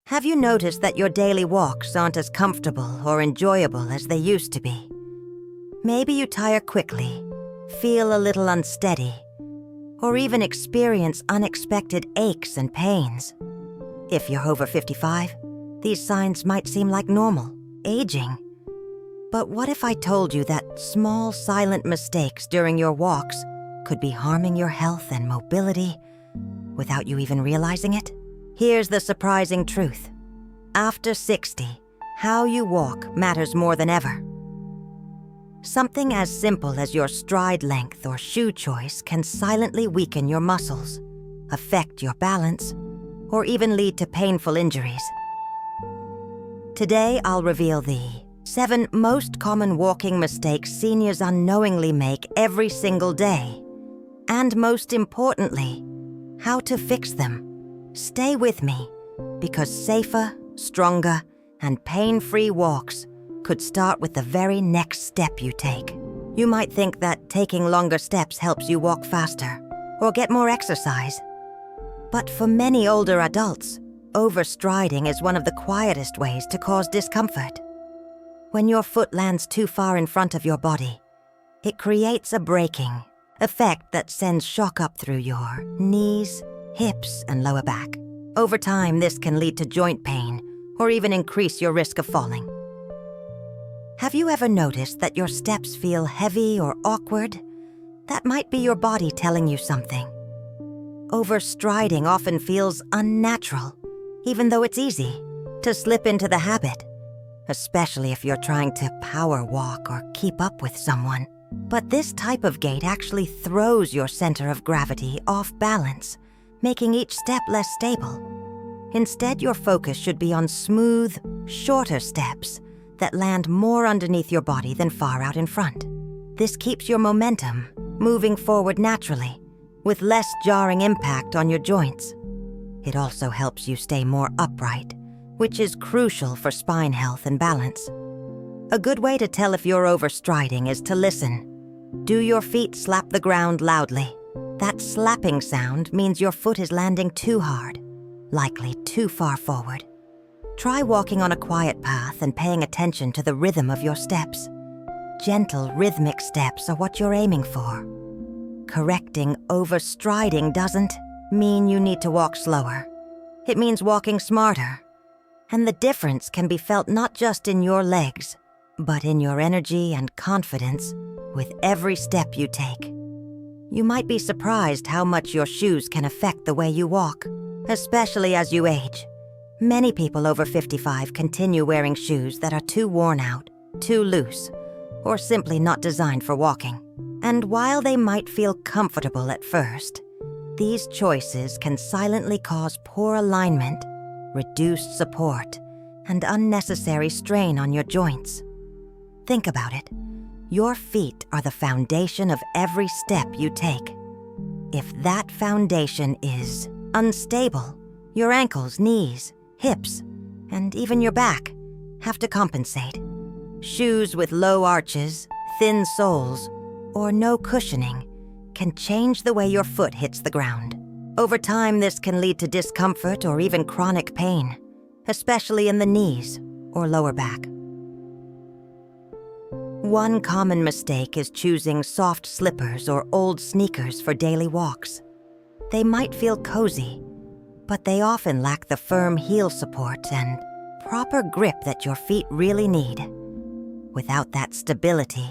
Have you noticed that your daily walks aren't as comfortable or enjoyable as they used to be? Maybe you tire quickly, feel a little unsteady, or even experience unexpected aches and pains. If you're over 55, these signs might seem like normal, aging. But what if I told you that small, silent mistakes during your walks could be harming your health and mobility without you even realizing it? Here's the surprising truth. After 60, how you walk matters more than ever. Something as simple as your stride length or shoe choice can silently weaken your muscles, affect your balance, or even lead to painful injuries. Today, I'll reveal the 7 most common walking mistakes seniors unknowingly make every single day, and most importantly, how to fix them. Stay with me, because safer, stronger, and pain-free walks could start with the very next step you take. You might think that taking longer steps helps you walk faster or get more exercise. But for many older adults, overstriding is one of the quietest ways to cause discomfort. When your foot lands too far in front of your body, it creates a braking effect that sends shock up through your knees, hips, and lower back. Over time, this can lead to joint pain or even increase your risk of falling. Have you ever noticed that your steps feel heavy or awkward? That might be your body telling you something. Overstriding often feels unnatural, even though it's easy to slip into the habit, especially if you're trying to power walk or keep up with someone. But this type of gait actually throws your center of gravity off balance, making each step less stable. Instead, your focus should be on smooth, shorter steps that land more underneath your body than far out in front. This keeps your momentum moving forward naturally, with less jarring impact on your joints. It also helps you stay more upright, which is crucial for spine health and balance. A good way to tell if you're overstriding is to listen. Do your feet slap the ground loudly? That slapping sound means your foot is landing too hard, likely too far forward. Try walking on a quiet path and paying attention to the rhythm of your steps. Gentle, rhythmic steps are what you're aiming for. Correcting overstriding doesn't mean you need to walk slower. It means walking smarter. And the difference can be felt not just in your legs, but in your energy and confidence with every step you take. You might be surprised how much your shoes can affect the way you walk, especially as you age. Many people over 55 continue wearing shoes that are too worn out, too loose, or simply not designed for walking. And while they might feel comfortable at first, these choices can silently cause poor alignment, reduced support, and unnecessary strain on your joints. Think about it. Your feet are the foundation of every step you take. If that foundation is unstable, your ankles, knees, hips, and even your back have to compensate. Shoes with low arches, thin soles, or no cushioning can change the way your foot hits the ground. Over time, this can lead to discomfort or even chronic pain, especially in the knees or lower back. One common mistake is choosing soft slippers or old sneakers for daily walks. They might feel cozy, but they often lack the firm heel support and proper grip that your feet really need. Without that stability,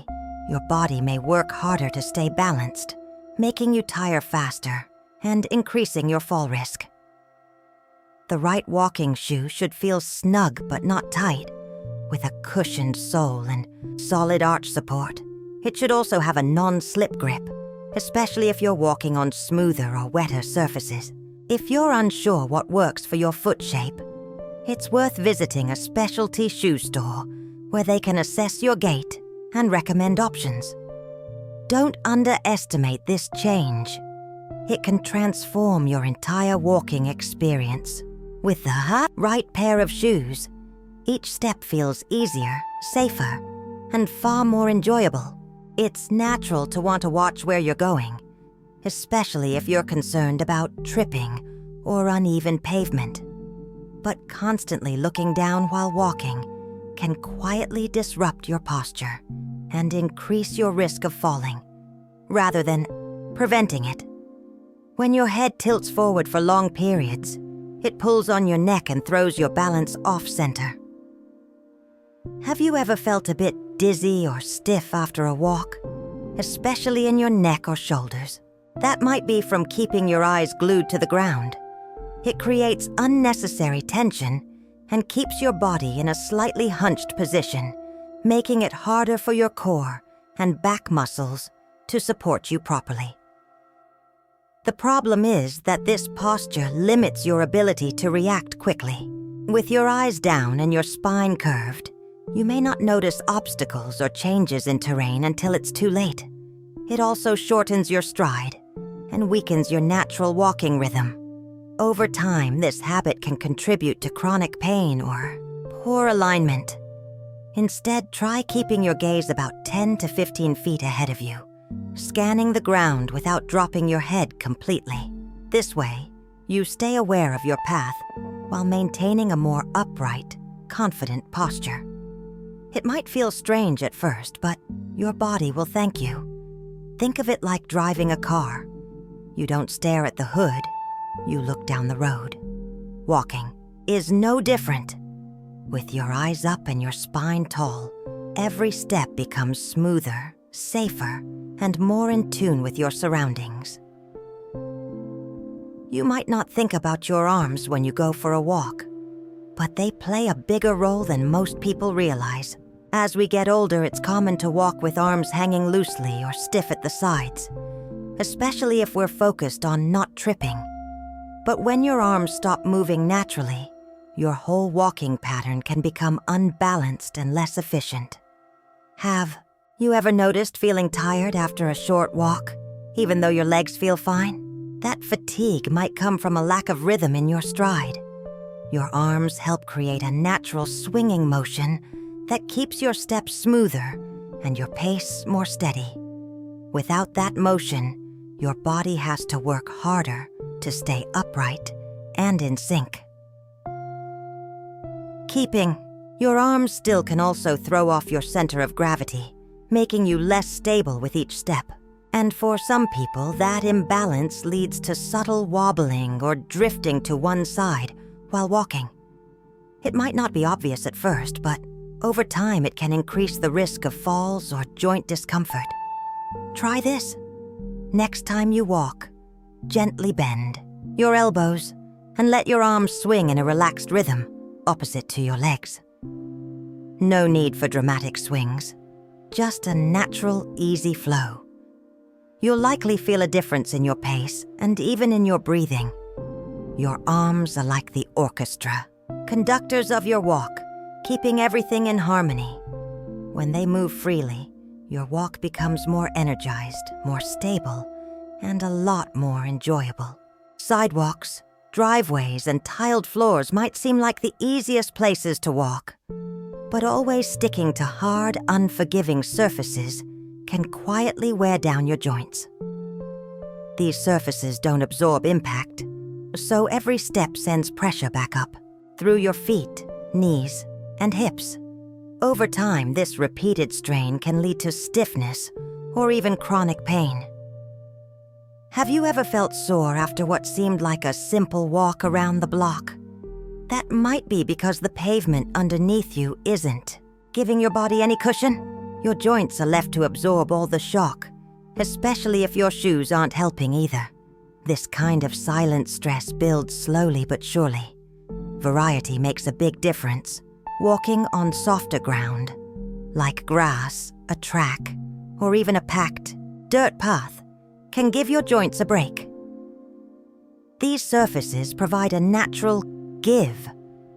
your body may work harder to stay balanced, making you tire faster and increasing your fall risk. The right walking shoe should feel snug but not tight, with a cushioned sole and solid arch support. It should also have a non-slip grip, especially if you're walking on smoother or wetter surfaces. If you're unsure what works for your foot shape, it's worth visiting a specialty shoe store where they can assess your gait and recommend options. Don't underestimate this change. It can transform your entire walking experience. With the right pair of shoes, each step feels easier, safer, and far more enjoyable. It's natural to want to watch where you're going, especially if you're concerned about tripping or uneven pavement. but constantly looking down while walking can quietly disrupt your posture and increase your risk of falling, rather than preventing it. When your head tilts forward for long periods, it pulls on your neck and throws your balance off-center. Have you ever felt a bit dizzy or stiff after a walk, especially in your neck or shoulders? That might be from keeping your eyes glued to the ground. It creates unnecessary tension and keeps your body in a slightly hunched position, making it harder for your core and back muscles to support you properly. The problem is that this posture limits your ability to react quickly. With your eyes down and your spine curved, you may not notice obstacles or changes in terrain until it's too late. It also shortens your stride and weakens your natural walking rhythm. Over time, this habit can contribute to chronic pain or poor alignment. Instead, try keeping your gaze about 10 to 15 feet ahead of you, scanning the ground without dropping your head completely. This way, you stay aware of your path while maintaining a more upright, confident posture. It might feel strange at first, but your body will thank you. Think of it like driving a car. You don't stare at the hood, you look down the road. Walking is no different. With your eyes up and your spine tall, every step becomes smoother, safer, and more in tune with your surroundings. You might not think about your arms when you go for a walk, but they play a bigger role than most people realize. As we get older, it's common to walk with arms hanging loosely or stiff at the sides, especially if we're focused on not tripping. But when your arms stop moving naturally, your whole walking pattern can become unbalanced and less efficient. Have you ever noticed feeling tired after a short walk, even though your legs feel fine? That fatigue might come from a lack of rhythm in your stride. Your arms help create a natural swinging motion that keeps your steps smoother and your pace more steady. Without that motion, your body has to work harder to stay upright and in sync. Keeping your arms still can also throw off your center of gravity, making you less stable with each step. And for some people, that imbalance leads to subtle wobbling or drifting to one side while walking. It might not be obvious at first, but over time it can increase the risk of falls or joint discomfort. Try this. Next time you walk, gently bend your elbows and let your arms swing in a relaxed rhythm, opposite to your legs. No need for dramatic swings, just a natural, easy flow. You'll likely feel a difference in your pace and even in your breathing. Your arms are like the orchestra, conductors of your walk, keeping everything in harmony. When they move freely, your walk becomes more energized, more stable, and a lot more enjoyable. Sidewalks, driveways, and tiled floors might seem like the easiest places to walk, but always sticking to hard, unforgiving surfaces can quietly wear down your joints. These surfaces don't absorb impact, so every step sends pressure back up through your feet, knees, and hips. Over time, this repeated strain can lead to stiffness or even chronic pain. Have you ever felt sore after what seemed like a simple walk around the block? That might be because the pavement underneath you isn't giving your body any cushion. Your joints are left to absorb all the shock, especially if your shoes aren't helping either. This kind of silent stress builds slowly but surely. Variety makes a big difference. Walking on softer ground, like grass, a track, or even a packed dirt path, can give your joints a break. These surfaces provide a natural give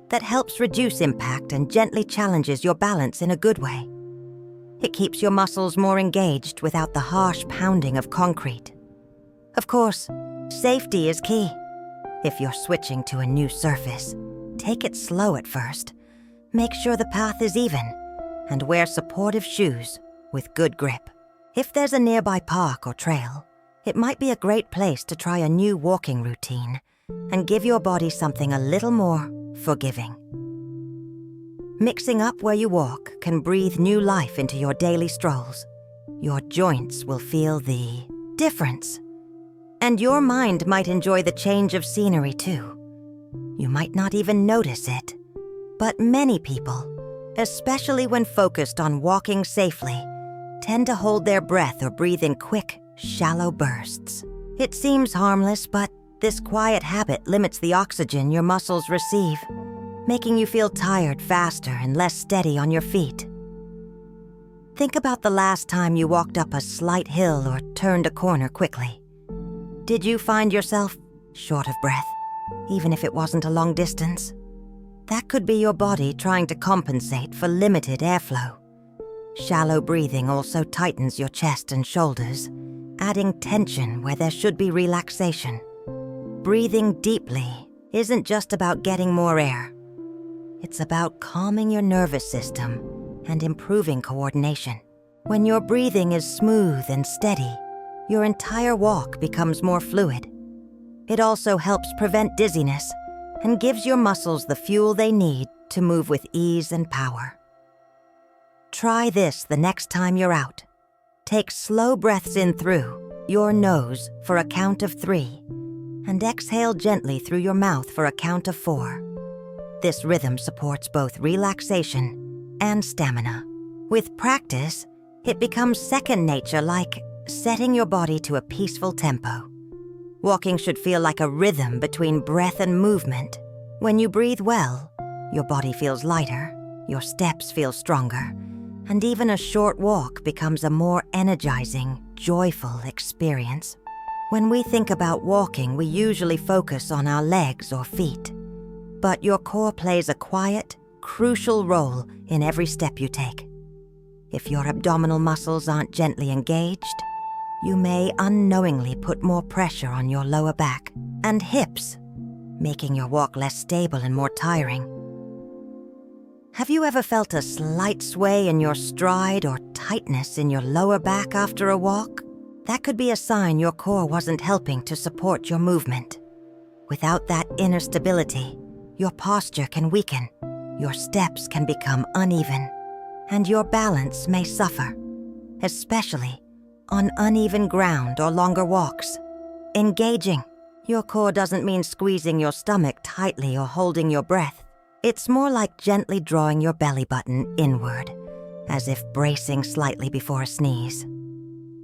that helps reduce impact and gently challenges your balance in a good way. It keeps your muscles more engaged without the harsh pounding of concrete. Of course, safety is key. If you're switching to a new surface, take it slow at first. Make sure the path is even, and wear supportive shoes with good grip. If there's a nearby park or trail, it might be a great place to try a new walking routine and give your body something a little more forgiving. Mixing up where you walk can breathe new life into your daily strolls. Your joints will feel the difference. And your mind might enjoy the change of scenery too. You might not even notice it. But many people, especially when focused on walking safely, tend to hold their breath or breathe in quick, shallow bursts. It seems harmless, but this quiet habit limits the oxygen your muscles receive, making you feel tired faster and less steady on your feet. Think about the last time you walked up a slight hill or turned a corner quickly. Did you find yourself short of breath, even if it wasn't a long distance? That could be your body trying to compensate for limited airflow. Shallow breathing also tightens your chest and shoulders, adding tension where there should be relaxation. Breathing deeply isn't just about getting more air. It's about calming your nervous system and improving coordination. When your breathing is smooth and steady, your entire walk becomes more fluid. It also helps prevent dizziness and gives your muscles the fuel they need to move with ease and power. Try this the next time you're out. Take slow breaths in through your nose for a count of 3, and exhale gently through your mouth for a count of 4. This rhythm supports both relaxation and stamina. With practice, it becomes second nature, like setting your body to a peaceful tempo. Walking should feel like a rhythm between breath and movement. When you breathe well, your body feels lighter, your steps feel stronger, and even a short walk becomes a more energizing, joyful experience. When we think about walking, we usually focus on our legs or feet. But your core plays a quiet, crucial role in every step you take. If your abdominal muscles aren't gently engaged, you may unknowingly put more pressure on your lower back and hips, making your walk less stable and more tiring. Have you ever felt a slight sway in your stride or tightness in your lower back after a walk? That could be a sign your core wasn't helping to support your movement. Without that inner stability, your posture can weaken, your steps can become uneven, and your balance may suffer, especially on uneven ground or longer walks. Engaging your core doesn't mean squeezing your stomach tightly or holding your breath. It's more like gently drawing your belly button inward, as if bracing slightly before a sneeze.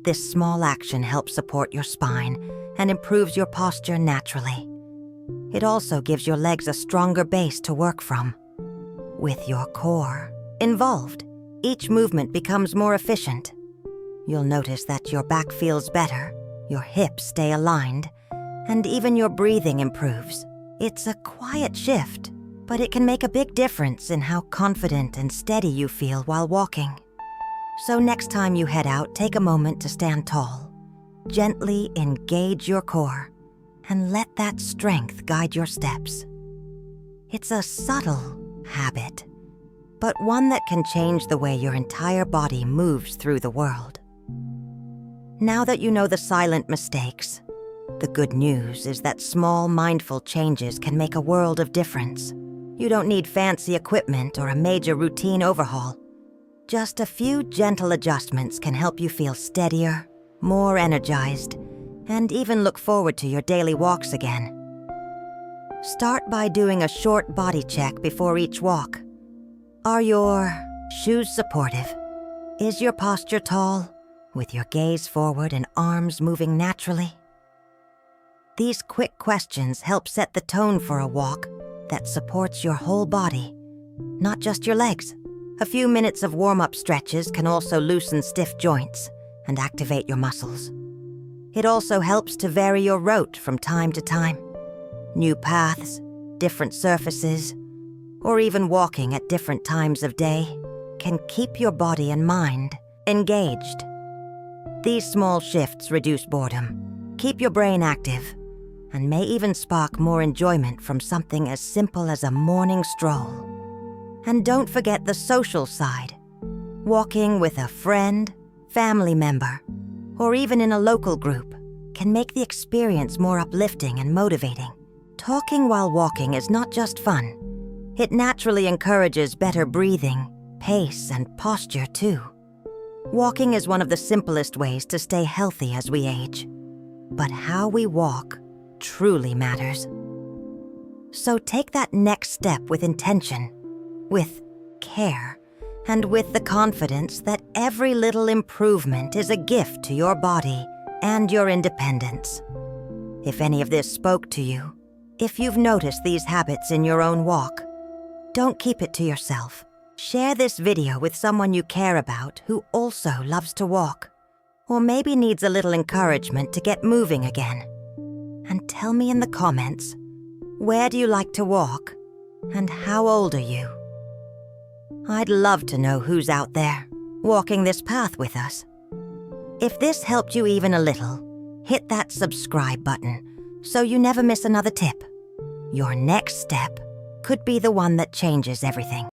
This small action helps support your spine and improves your posture naturally. It also gives your legs a stronger base to work from. With your core involved, each movement becomes more efficient. You'll notice that your back feels better, your hips stay aligned, and even your breathing improves. It's a quiet shift, but it can make a big difference in how confident and steady you feel while walking. So next time you head out, take a moment to stand tall. Gently engage your core and let that strength guide your steps. It's a subtle habit, but one that can change the way your entire body moves through the world. Now that you know the silent mistakes, the good news is that small, mindful changes can make a world of difference. You don't need fancy equipment or a major routine overhaul. Just a few gentle adjustments can help you feel steadier, more energized, and even look forward to your daily walks again. Start by doing a short body check before each walk. Are your shoes supportive? Is your posture tall, with your gaze forward and arms moving naturally? These quick questions help set the tone for a walk that supports your whole body, not just your legs. A few minutes of warm-up stretches can also loosen stiff joints and activate your muscles. It also helps to vary your route from time to time. New paths, different surfaces, or even walking at different times of day can keep your body and mind engaged. These small shifts reduce boredom, keep your brain active, and may even spark more enjoyment from something as simple as a morning stroll. And don't forget the social side. Walking with a friend, family member, or even in a local group can make the experience more uplifting and motivating. Talking while walking is not just fun. It naturally encourages better breathing, pace, and posture too. Walking is one of the simplest ways to stay healthy as we age. But how we walk truly matters. So take that next step with intention, with care, and with the confidence that every little improvement is a gift to your body and your independence. If any of this spoke to you, if you've noticed these habits in your own walk, don't keep it to yourself. Share this video with someone you care about who also loves to walk, or maybe needs a little encouragement to get moving again. And tell me in the comments, where do you like to walk, and how old are you? I'd love to know who's out there, walking this path with us. If this helped you even a little, hit that subscribe button so you never miss another tip. Your next step could be the one that changes everything.